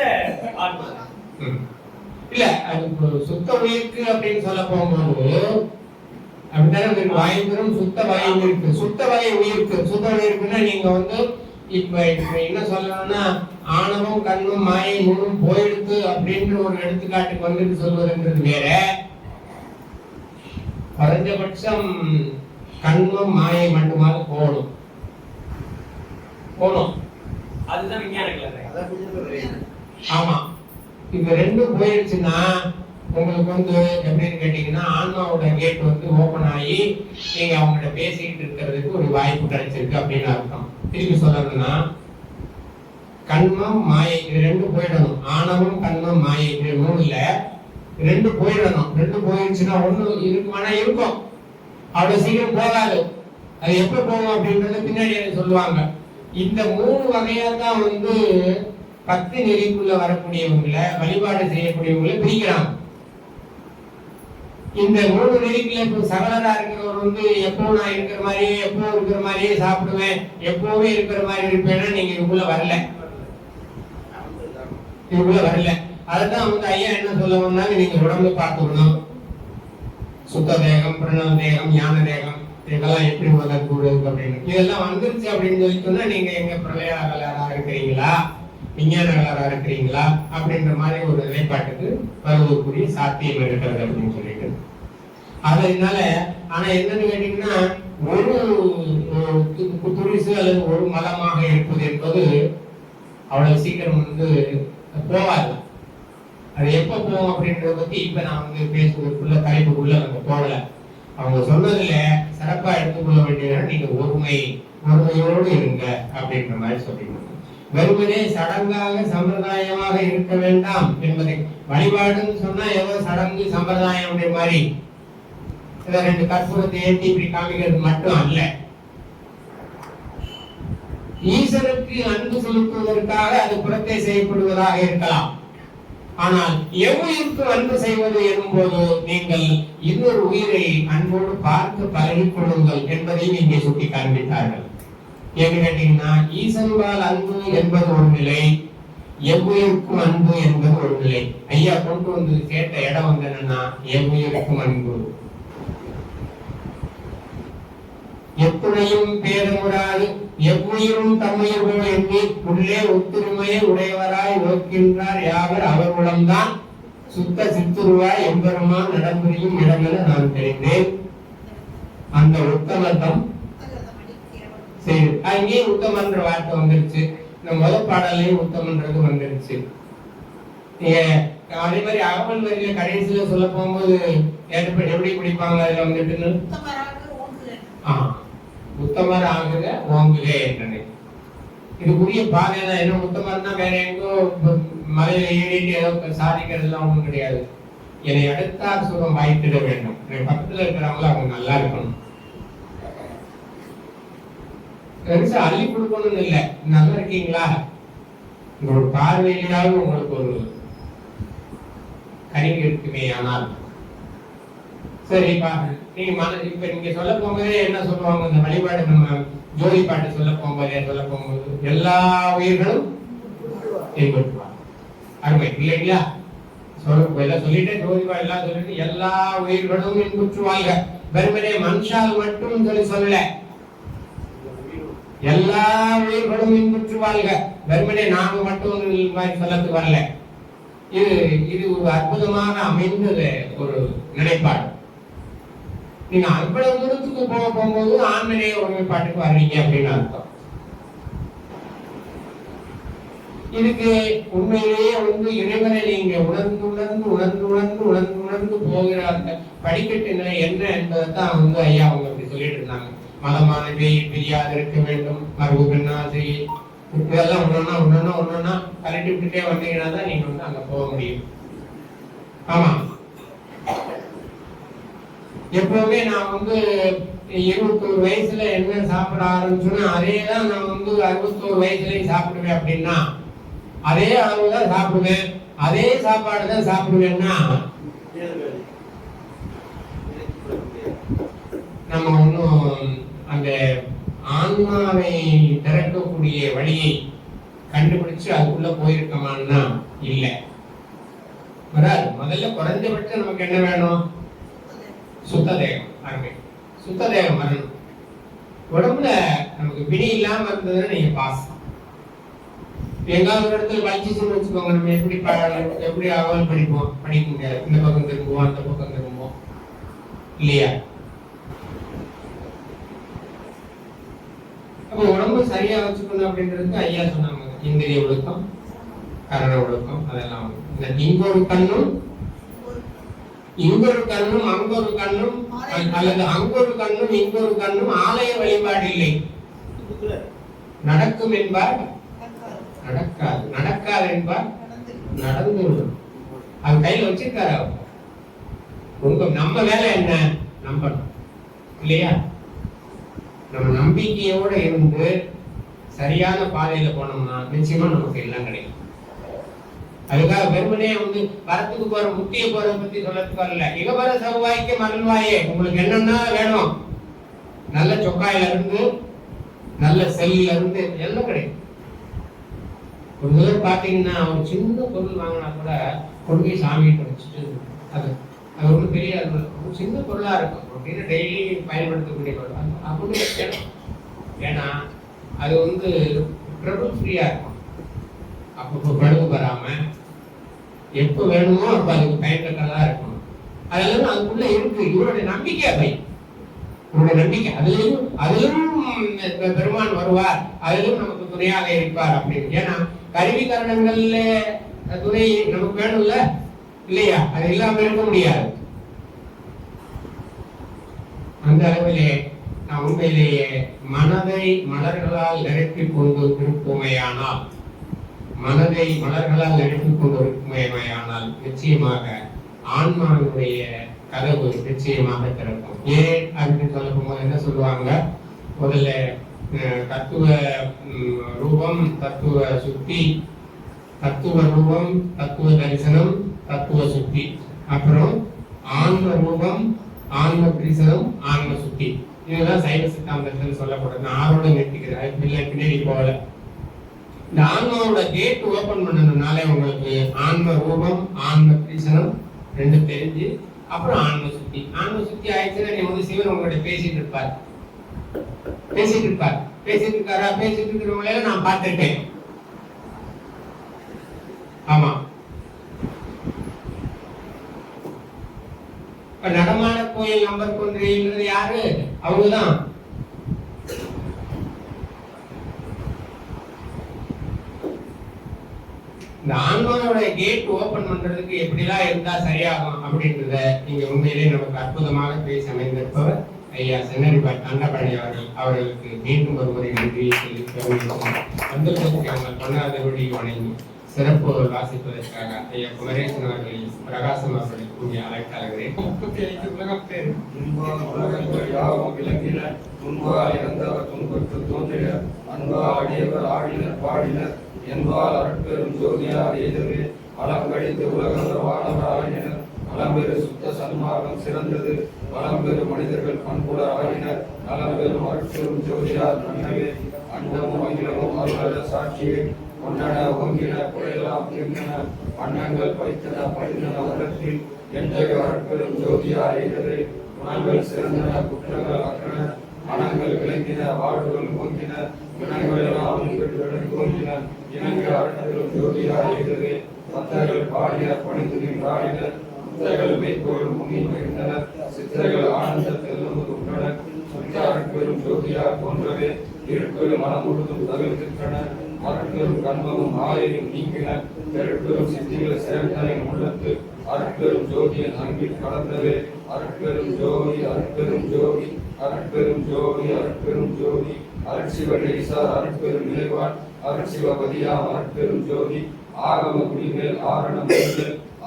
இல்ல, அது சுத்த உயிருக்கு அப்படின்னு சொல்ல போகும்போது அப்படித்தானே வாயுந்திரம் சுத்த வாயு இருக்கு. சுத்த வாயு உயிருக்கு. சுத்த உயிருக்குன்னா நீங்க இப்ப என்ன சொல்லணும்னா, ஆணவம் கண்ணும் மாயை 3 போயிடுத்து அப்படின்ற ஒரு எடுத்துக்காட்டுக்கு சொல்வதுன்றது வேற. குறைஞ்சபட்சம் கண்ணும் மாயை மட்டுமாவது போகணும். அதுதான் விஞ்ஞான. ஆமா, இது 2 போயிடுச்சுன்னா உங்களுக்கு எப்படின்னு கேட்டீங்கன்னா, ஆன்மாவோட கேட் ஓபன் ஆகி நீங்க அவங்ககிட்ட பேசிக்கிட்டு இருக்கிறதுக்கு ஒரு வாய்ப்பு கிடைச்சிருக்கு அப்படின்னு அர்த்தம். திருப்பி சொல்லணும்னா, கண்மம் மாயை இது 2 போயிடணும். ஆணவம் கண்மம் மாயை இது 3 இல்ல, 2 போயிடணும். 2 போயிடுச்சுன்னா 1 இருக்குமானா இருக்கும், அவ்வளவு சீக்கிரம் போகாது. அது எப்ப போகும் அப்படின்றத பின்னாடி சொல்லுவாங்க. இந்த 3 வகையா தான் 10 நெறிக்குள்ள வரக்கூடியவங்களை, வழிபாடு செய்யக்கூடியவங்களை பிரிக்கிறாங்க. இந்த 3 நெறிக்குள்ள இப்போ சகலரா இருக்கிறவர் வந்து எப்போ நான் இருக்கிற மாதிரியே, எப்போ இருக்கிற மாதிரியே சாப்பிடுவேன், எப்பவுமே இருக்கிற மாதிரி இருப்பேன்னா நீங்க இதுக்குள்ள வரல. அதுதான் வந்து ஐயா என்ன சொல்லுவோம்னா, நீங்க உடம்பு பார்த்துக்கணும். சுத்த தேகம், பிரணவ தேகம், ஞான தேகம், இதெல்லாம் எப்படி முதற்கூடுது அப்படின்னு இதெல்லாம் வந்துருச்சு அப்படின்னு சொல்லி சொன்னா நீங்க எங்க பிரளயாளராக இருக்கிறீங்களா, விஞ்ஞானகலராக இருக்கிறீங்களா அப்படின்ற மாதிரி ஒரு நிலைப்பாட்டுக்கு வருவதற்குரிய சாத்தியம் இருக்கிறது அப்படின்னு சொல்லிட்டு அதனால. ஆனா என்னன்னு கேட்டீங்கன்னா, ஒரு துரிசு அல்லது ஒரு மதமாக இருப்பது என்பது அவ்வளவு சீக்கிரம் வந்து போவாது. அது எப்ப போவோம் அப்படின்றத பத்தி இப்ப நான் வந்து பேசுவதற்குள்ள தலைப்புக்குள்ள நம்ம போகல. அவங்க சொன்னதுல சிறப்பா எடுத்துக்கொள்ள வேண்டியதுன்னா, நீங்க ஒருமையோடு இருங்க அப்படின்ற மாதிரி சொல்லிக்கணும். வெறுமனே சடங்காக சம்பிரதாயமாக இருக்க வேண்டாம் என்பதை, வழிபாடுன்னு சொன்னா ஏதோ சடங்கு சம்பிரதாயம் அப்படி மாதிரி இதை 2 கற்பூரத்தை ஏற்றி இப்படி காமிக்கிறது மட்டும் அல்ல. ஈசனுக்கு அன்பு செலுத்துவதற்காக அது புறத்தை செய்யப்படுவதாக இருக்கலாம். ஆனால் எவ்வுயிருக்கு அன்பு செய்வது எனும் போது நீங்கள் இன்னொரு உயிரை அன்போடு பார்த்து பழகிக் கொள்ளுங்கள் என்பதையும் இங்கே சுட்டி காண்பித்தார்கள். ஏன்னு கேட்டீங்கன்னா, ஈசன்பால் அன்பு என்பது ஒரு நிலை, எவ்வுயிருக்கும் அன்பு என்பது ஒரு நிலை. ஐயா கொண்டு வந்து கேட்ட இடம் வந்து என்னன்னா, எவ்வுயிருக்கும் அன்பு. எத்துணையும் பேதமுறாது எவ்வுயிரும் தம்முயிர் போல் எண்ணி உள்ளே ஒத்துரிமையை உடையவராய் நோக்கின்றார் யாவர் அவர் உடம்தான் சுத்த சித்துருவாய் எம்பெருமான் நடம்புரியும் இடமென நான் தெரிந்தேன். அந்த உத்தமத்தம் சரி, அங்கேயும் உத்தமன்ற வார்த்தை வந்துருச்சு. இந்த முதல் பாடலையும் உத்தமன்றது வந்துருச்சு. அதே மாதிரி அகவல் வரியில கடைசியில சொல்ல போகும்போது எப்படி பிடிப்பாங்க அதுல வந்துட்டு, உத்தமர் ஆகுக ஓங்குக என்றனை. இதுக்குரிய பாதை தான். என்ன உத்தமர்னா வேற எங்கோ மலையில ஏறிட்டு ஏதோ சாதிக்கிறது எல்லாம் ஒண்ணும் கிடையாது. என்னை அடுத்தார் சுகம் வாய்த்திட வேண்டும். என் பக்கத்துல இருக்கிறவங்கள அவங்க நல்லா இருக்கணும். பெருசா அள்ளி கொடுக்கணும்னு இல்லை, நல்லா இருக்கீங்களா, உங்களோட பார்வையிலாவது உங்களுக்கு ஒரு கனிவு இருக்குமே. ஆனால் சரி, நீங்க இப்ப நீங்க சொல்ல போகும்போதே என்ன சொல்லுவாங்க, இந்த வழிபாடு நம்ம ஜோதி பாட்டு சொல்ல போகும்போது எல்லா உயிர்களும் பின்பற்றுவாங்க. அருமை இல்லைங்களா? சொல்லிட்டு ஜோதி பாட்டு எல்லாம் சொல்லிட்டு எல்லா உயிர்களும் பின்பற்றுவாங்க. வெறுமனே மனுஷால் மட்டும் சொல்லல, எல்லா உயிர்களும் பின்பற்றுவாங்க. வெறுமனே நாம மட்டும் சொல்லத்துக்கு வரல. இது ஒரு அற்புதமாக அமைந்த ஒரு நிலைப்பாடு. நீங்க அவ்வளவு தூரத்துக்கு போகும்போது ஆன்மீக ஒருமைப்பாட்டுக்கு வர்றீங்க அப்படின்னு அர்த்தம். இதுக்கு உண்மையிலேயே வந்து இறைவனை நீங்க உணர்ந்து போகிற அந்த படிக்கட்டு நிலை என்ன என்பதைத்தான் வந்து ஐயா அவங்க அப்படி சொல்லிட்டு இருந்தாங்க. மதமான பிரியாது இருக்க வேண்டும், மரபு பெண்ணாசை, இதெல்லாம் ஒன்னொன்னா கலட்டி விட்டுட்டே வந்தீங்கன்னா தான் நீங்க வந்து அங்க போக முடியும். ஆமா, எப்பவுமே நான் வந்து 21 வயசுல என்ன சாப்பிட ஆரம்பிச்சோன்னா அதே தான் நான் வந்து 61 வயசுலயும் சாப்பிடுவேன் அப்படின்னா அதே அளவுதான் சாப்பிடுவேன், அதே சாப்பாடு தான் சாப்பிடுவேன்னா நம்ம ஒன்னும் அந்த ஆன்மாவை திறக்கக்கூடிய வழியை கண்டுபிடிச்சு அதுக்குள்ள போயிருக்கோமான்னா இல்லை, வராது. முதல்ல குறைஞ்சபட்சம் நமக்கு என்ன வேணும்? சுத்த தேகம். அருமை, சுத்த தேகம் வரணும். உடம்புல நமக்கு பிடி இல்லாம இருந்ததுன்னா நீங்க பாஸ். எங்காவது ஒரு இடத்துல வலிச்சுன்னு வச்சுக்கோங்க, நம்ம எப்படி அகவல் படிக்க முடியாது. இந்த பக்கம் திரும்புவோம், அந்த பக்கம் திரும்புவோம் இல்லையா? அப்ப உடம்பு சரியா வச்சுக்கணும் அப்படின்றதுக்கு ஐயா சொன்னாங்க, இந்திரிய ஒழுக்கம், கரண ஒழுக்கம், அதெல்லாம் இங்கொரு கண்ணும் இங்கொரு கண்ணும் அங்கொரு கண்ணும் அல்லது அங்கொரு கண்ணும் இங்கொரு கண்ணும் ஆலய வழிபாடு இல்லை. நடக்கும் என்பார் நடக்காது, நடக்காது என்பார் நடந்து. அது கையில வச்சிருக்காரு அவர். உங்க நம்ம வேலை என்ன? நம்பணும் இல்லையா? நம்ம நம்பிக்கையோட இருந்து சரியான பாதையில போனோம்னா நிச்சயமா நமக்கு எல்லாம் கிடைக்கும். அதுக்காக வெறுமனே வந்து வரத்துக்கு போற முட்டிய போறத பத்தி சொல்லத்துக்கு வரல. இகபர செவ்வாய்க்கு மணல்வாயே, உங்களுக்கு என்னன்னா வேணும், நல்ல சொக்காயில இருந்து நல்ல செல்ல இருந்து எல்லாம் கிடைக்கும். ஒரு தடவை பாத்தீங்கன்னா ஒரு சின்ன பொருள் வாங்கினா கூட கொண்டு போய் சாமியை படிச்சுட்டு அது ஒன்றும் பெரிய ஒரு சின்ன பொருளா இருக்கும் அப்படின்னு டெய்லி பயன்படுத்தக்கூடிய பொருள் அப்படின்னு. ஏன்னா அது வந்து ட்ரபிள் ஃப்ரீயா இருக்கும். அப்பப்போ பழுது வராம எப்போ வேணுமோ அப்ப அதுக்கு பயன்பட்டதா இருக்கும். அதெல்லாம் அதுக்குள்ள இருக்கு. இவருடைய நம்பிக்கை அவை, இவருடைய நம்பிக்கை அதிலும் பெருமான் வருவார், அதிலும் நமக்கு துணையாக இருப்பார் அப்படின்னு. ஏன்னா கருவி கரணங்கள்ல துணை நமக்கு வேணும்ல இல்லையா, அது இல்லாம இருக்க முடியாது. அந்த அளவிலே நான் உண்மையிலேயே மனதை மலர்களால் நிரப்பிக் கொண்டு இருப்போமையானால், மனதை மலர்களால் நிரப்பிக் கொண்டு இருக்குமையானால் நிச்சயமாக ஆன்மாவினுடைய கதவு நிச்சயமாக திறக்கும். ஏன் அப்படின்னு சொல்ல போகும்போது என்ன சொல்லுவாங்க, முதல்ல தத்துவ ரூபம், தத்துவ சுத்தி, தத்துவ ரூபம், தத்துவ தரிசனம், தத்துவ சுத்தி, அப்புறம் ஆன்ம ரூபம், ஆன்ம தரிசனம், ஆன்ம சுத்தி. இதுதான் சைவ சித்தாந்தத்தில் சொல்லப்படுது. நான் ஆரோட நிறுத்திக்கிறேன், பின்னாடி போகல. இந்த ஆன்மாவோட கேட் ஓபன் பண்ணதுனால உங்களுக்கு ஆன்ம ரூபம், ஆன்ம தரிசனம் ரெண்டு தெரிஞ்சு, அப்புறம் ஆன்ம சுத்தி. ஆன்ம சுத்தி ஆயிடுச்சுன்னா நீ வந்து சிவன் உங்கள்கிட்ட பேசிட்டு இருக்காரா, பேசிட்டு இருக்கிறவங்கள நான் பார்த்திருக்கேன். ஆமா, நடமான கோயில் நம்பர் கொன்றியது யாரு, அவங்கதான். இந்த ஆன்மாவோட கேட் ஓபன் பண்றதுக்கு எப்படிலாம் இருந்தா சரியாகும் அப்படின்றத நீங்க உண்மையிலேயே நமக்கு அற்புதமாக பேசி அமைந்திருப்பவர் ஐயா சென்னரிபாட் அன்னபழனி அவர்களுக்கு மீண்டும் ஒரு முறை நன்றியை தெரிவித்து வந்ததற்கு அவங்க கொண்டாதபடி வணங்கி சிறப்பு வாசிப்பதற்காக ஐயா குமரேசன் அவர்களை பிரகாசம் அவர்களை கூடிய அழைத்தாளர்களே. 35 உலகம் பேர் பாடினர் என்பால் அருட்பெரும் ஜோதியார் எதிரே அலங்கடித்து உலகங்கள் வாழவராயினர். அலம்பெரு சுத்த சன்மார்க்கம் சிறந்தது, வளம்பெரு மனிதர்கள் பண்புட ஆயினர். நலம்பெரும் அருட்பெரும் ஜோதியார் நன்னவே அண்டமும் அகிலமும் அருள சாட்சியே. பொன்னன ஒங்கின புயலாம் திங்கன வண்ணங்கள் பைத்தன படித்தன உலகத்தில் என்ற அருட்பெரும் ஜோதியார் எதிரே குணங்கள் சிறந்தன, குற்றங்கள் அற்றன, மனங்கள் விளங்கின, வாழ்வுகள் ஓங்கின, குணங்கள் எல்லாம் ஓங்கின. இணங்க அருட்பெரும் ஜோதியார் எதிரே பக்தர்கள் பாடினர், பணிந்து நின்றாடினர். புத்தர்கள் மேற்கோள் முன்னி மகிழ்ந்தனர், சித்தர்கள் ஆனந்தத்தில் உண்டனர். சுத்த அருட்பெரும் ஜோதியார் போன்றவே இருட்பெரும் மனம் முழுதும் தகவல்கின்றன. அருட்பெரும் கண்மமும் ஆயையும் நீங்கின, பெருட்பெரும் சித்திகள் சேர்ந்தனின் உள்ளத்து அருட்பெரும் ஜோதியின் அன்பில் கலந்தவே. அருட்பெரும் ஜோதி, அருட்பெரும் ஜோதி, அருட்பெரும் ஜோதி, அருட்பெரும் ஜோதி. அருட்சிவ நேசார் அருட்பெரும் நிலைவான், அருட்சிவபதியாம் அருட்பெரும் ஜோதி. ஆகம குடிமேல் ஆரணம்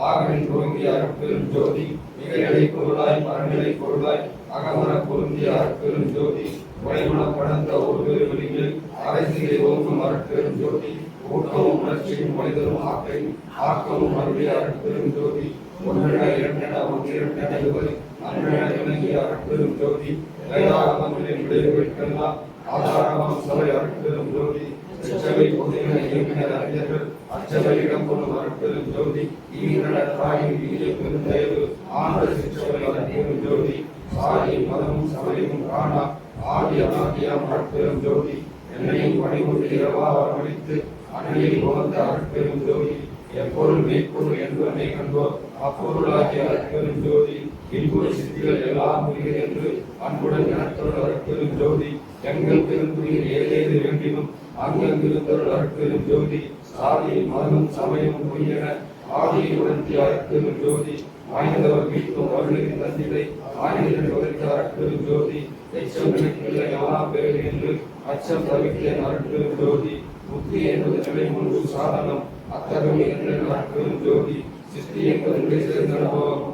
ஆகமின் துவங்கிய அருட்பெரும் ஜோதி. மிகநிலை பொருளாய் பரநிலை பொருளாய் அகமர பொருந்திய அருட்பெரும் ஜோதி. உடைமணம் கடந்த ஒரு பெரு வெளியில் அரைசிலை ஓங்கும் அருட்பெரும் ஜோதி. ஊக்கமும் உணர்ச்சியும் மனிதரும் ஆக்கமும் அருளிய அருட்பெரும் ஜோதி. ஒன்றென இரண்டென ஒன்றிரண்டென இருபது அன்றென இணங்கிய அருட்பெரும் ஜோதி. வேதாகமங்களின் விளைவுகளுக்கெல்லாம் ஆதாரமாம் சபை அருட்பெரும் ஜோதி. சிற்றவை பொதுவின இயக்குனர் அறிஞர்கள் அச்சபை இடம் கொள்ளும் அருட்பெரும் ஜோதி. ஈரட தாயின் வீரிய பெருந்தயவு ஆண்ட சிற்றவை அருட்பெரும் ஜோதி. சாதியும் மதமும் சபையும் காணா ஆதி அநாதியாம் அருட்பெரும் ஜோதி. என்னையும் பணிகொண்டு இரவா வரவழைத்து அன்னையில் உணர்ந்த அருட்பெரும் ஜோதி. எப்பொருள் மெய்ப்பொருள் என்பதை கண்டோர் அப்பொருளாகிய அருட்பெரும் ஜோதி. இன்புற சித்திகள் எல்லாம் உயிர் என்று அன்புடன் எனத்தொரு அருட்பெரும் ஜோதி. எங்கள் பெருந்துயில் ஏதேது வேண்டினும் அங்கிருந்தொரு அருட்பெரும் ஜோதி. சாதியும் மதமும் சமயமும் பொய்யென ஆதியை உணர்த்திய அருட்பெரும் ஜோதி. வாய்ந்தவர் மீட்டும் வருளின் தந்திரை ஆயுதம் உரைத்த அருட்பெரும் ஜோதி. எச்சம் நினைக்கில்லை எல்லாம் பேரு என்று அச்சம் தவிர்த்த அருட்பெரும் ஜோதி. புத்தி என்பது நிலை முன்பு சாதனம் அத்தகமை என்ற அருட்பெரும் ஜோதி. சிஸ்தி என்பது சேர்ந்த அனுபவம்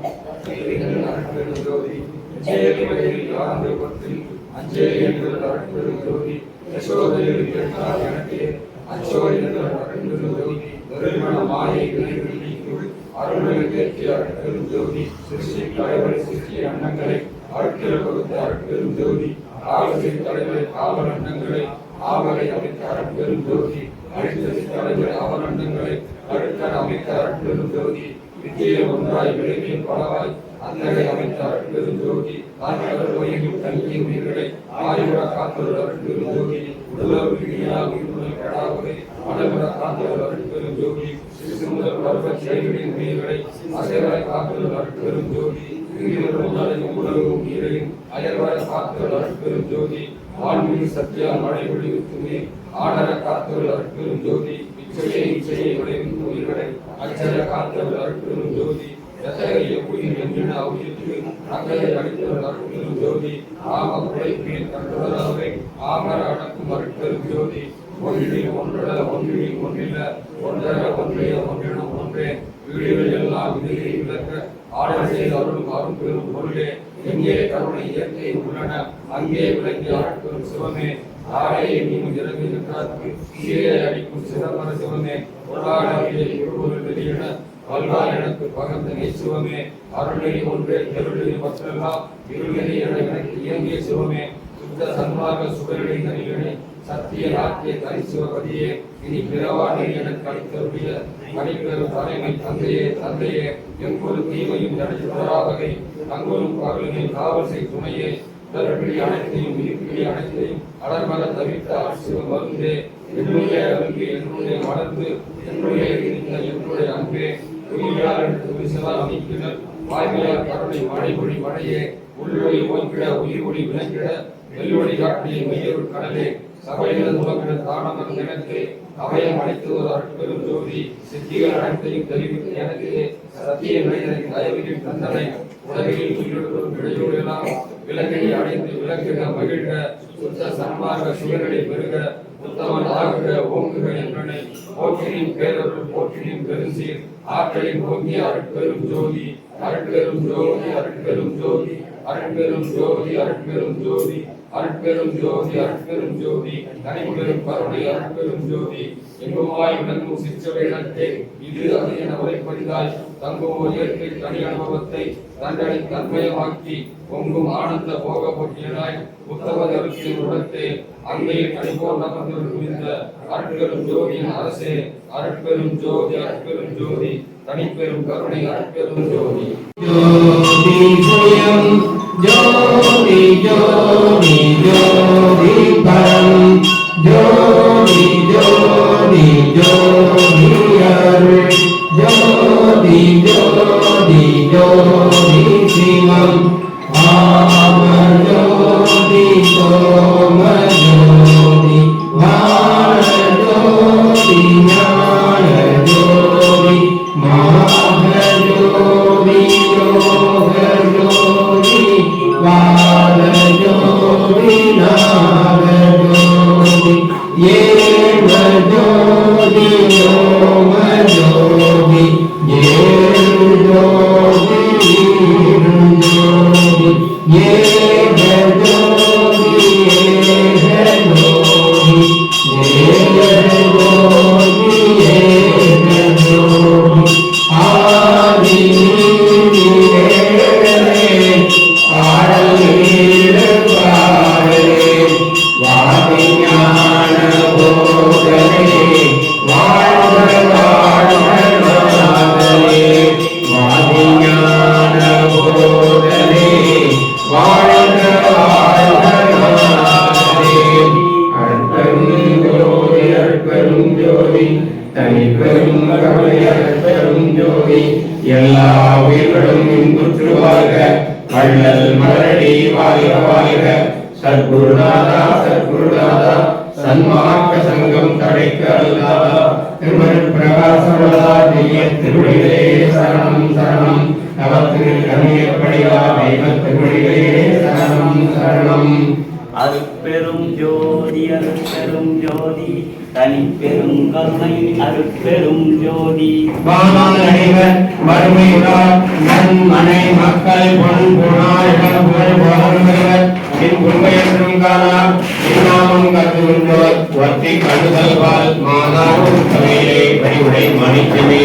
அருட்பெரும் ஜோதி. அஞ்சேலி என்பது அருட்பெரும் ஜோதி. யசோதையில் கேட்டால் எனக்கு அச்சோடி அருட்பெரும் ஜோதி நிர்மல மாயை வினைகள் நீக்கும் அருள்மிகு தேர்ச்சி அருட்பெரும் ஜோதி சிருஷ்டி தலைவரை சிருஷ்டி அன்னங்களை அருட்கள் கொடுத்த அருட்பெரும் ஜோதி ஆலோசனை தலைவரை காவல் அன்னங்களை ஆவலை அமைத்த அருட்பெரும் ஜோதி அழித்தசி தலைவரை அவல் அன்னங்களை அழுத்தன் அமைத்த அருட்பெரும் ஜோதி வித்தியை ஒன்றாய் விளைவின் பலவாய் அன்னகை அமைத்த அருட்பெரும் ஜோதி தாங்கள் ஒய்யும் தங்கிய உயிர்களை ஆயுட காத்தல் அருட்பெரும் ஜோதி உடலோர் விழியால் உயிர்களை கடாவதை மனமுற காத்தல் அருட்பெரும் ஜோதி சிறுமுதல் பருவ செயல்களின் உயிர்களை அசைவரை காத்தல் அருட்பெரும் ஜோதி உலகும் உயிரையும் அயல்வர காத்தல் அருட்பெரும் ஜோதி ஆன்மீக சத்தியால் மழை ஒளிவித்துமே ஆடர காத்தல் அருட்பெரும் ஜோதி இச்சையை விளைவிக்கும் உயிர்களை அச்சர காத்தல் அருட்பெரும் ஜோதி எத்தகைய உயிர் என்கிற உயிருக்கு அக்கறை அளித்தல் அருட்பெரும் ஜோதி ஆம உழைப்பின் கண்டுள்ளவை ஆமர அடக்கும் அருட்பெரும் ஜோதி ஒன்றில் ஒன்றட ஒன்றில் ஒன்றில ஒன்றர ஒன்றைய ஒன்றிடம் ஒன்றே வீடுகள் எல்லாம் விதியை விளக்க ஆடல் செய்த அருளும் அரும்பெரும் பொருளே எங்கே கருணை இயற்கை உள்ளன அங்கே விளங்கிய அருட்பெரும் சிவமே ஆடையை நீயும் இறங்கி நின்றார்க்கு சீரை அடிக்கும் சிதம்பர சிவமே பொருளாதாரியை இருபொருள் வெளியிட வல்வார் எனக்கு பகர்ந்த நெய் சிவமே அருள்நெறி ஒன்றே தெருளி மற்றெல்லாம் இருநெறி என எனக்கு இயங்கிய சிவமே சுத்த சன்மார்க்க சுடரிடை நரிகளே சத்திய நாட்டிய தனி சிவபதியே இனி பிறவாணி எனக்கு அளித்தருடைய கனிப்பெரும் தலைமை தந்தையே எங்கொரு தீமையும் தடுத்தராகவே தங்கொரும் பகலில் காவல் செய் துணையே உடற்பிடி அனைத்தையும் உயிர்பிடி அனைத்தையும் அடர்மக தவிர்த்த அரசு மருந்தே என்னுடைய அன்பு என்னுடைய வளர்ந்து என்னுடைய இருந்த என்னுடைய அன்பே உயிரால் எடுத்து விரிசலால் அமைக்கினர் வாய்மையால் கருணை மழைமொழி மழையே உள்ளொளி ஓய்கிட உயிர் ஒளி விளங்கிட வெள்ளொளி காட்டிய மெய்யொரு கடலே சபையில துவங்கிட தானமர் எனக்கு அபயம் அளித்து ஒரு அருட்பெரும் ஜோதி சித்திகள் அனைத்தையும் தெரிவித்து எனக்கு சத்திய மனிதனை தயவின் தந்தனை உலகில் உயிரிழக்கும் இடையூறெல்லாம் விலங்கை அடைந்து விளங்குக மகிழ்க சுத்த சன்மார்க்க சுயர்களை பெருக உத்தமன் ஆகுக ஓங்குக என்பனை போற்றினின் பேரருள் போற்றினின் பெருசீர் ஆற்றலின் ஓங்கிய அருட்பெரும் ஜோதி அருட்பெரும் ஜோதி அருட்பெரும் ஜோதி அருட்பெரும் ஜோதி அருட்பெரும் ஜோதி அருட்பெரும் ஜோதி அருட்பெரும் ஜோதி தனிப்பெரும் கருணை அருட்பெரும் ஜோதி எங்குமாய் விளங்கும் சிற்றவேளத்தை இது அது என உரைப்படிதாய் தங்கும் இயற்கை தனி அனுபவத்தை தண்டனை தன்மயமாக்கி பொங்கும் ஆனந்த போக போட்டியனாய் உத்தமதற்கு உடத்தே அங்கையில் கணிப்போர் நமக்கு இந்த அருட்பெரும் ஜோதியின் அரசே அருட்பெரும் ஜோதி அருட்பெரும் ஜோதி தனிப்பெரும் கருணை அருட்பெரும் ஜோதி ஜோதி ஜோதி ஜோதி பரம் ஜோதி ஜோதி ஜோதி அருள் ஜோதி ஜோதி ஜோதி சிவம் ஆம ஜோதி சோம ஜோதி வாழ ஜோதி ஞான ஜோதி மாக ஜோதி யோக ஜோதி வாழ ஜோதி நாக ஜோதி ஏவ ஜோதி யோம ஜோதி ஏழு ஜோதி ஜோதி ஏக ஜோதி ஏக ஜோதி ஏக ஜோதி ஏக ஜோதி ஆதி எல்லா உயிர்களும் இன்புற்று வாழ்க வள்ளல் மலரடி வாழ்க வாழ்க சத்குருநாதா சத்குருநாதா சன்மார்க்க சங்கம் தடைக்க அல்லாதா திருமண் பிரகாசமலா தெய்ய திருவடிகளே சரணம் சரணம் நவத்திரு கண்ணியப்படியா தெய்வ திருவடிகளே சரணம் சரணம் அருட்பெரும் ஜோதி அருட்பெரும் ஜோதி தனிப்பெரும் கருணை அருட்பெரும் ஜோதி வானவர் வறுமையுடன் நன் மனை மக்கள் பொன் புனார் இடம் புகழ் வாழ்வர் என் உண்மையற்றும் காணா இன்னாமும் கருதுகின்றோர் ஒத்தி கண்டுதல்வால் மணிக்கவே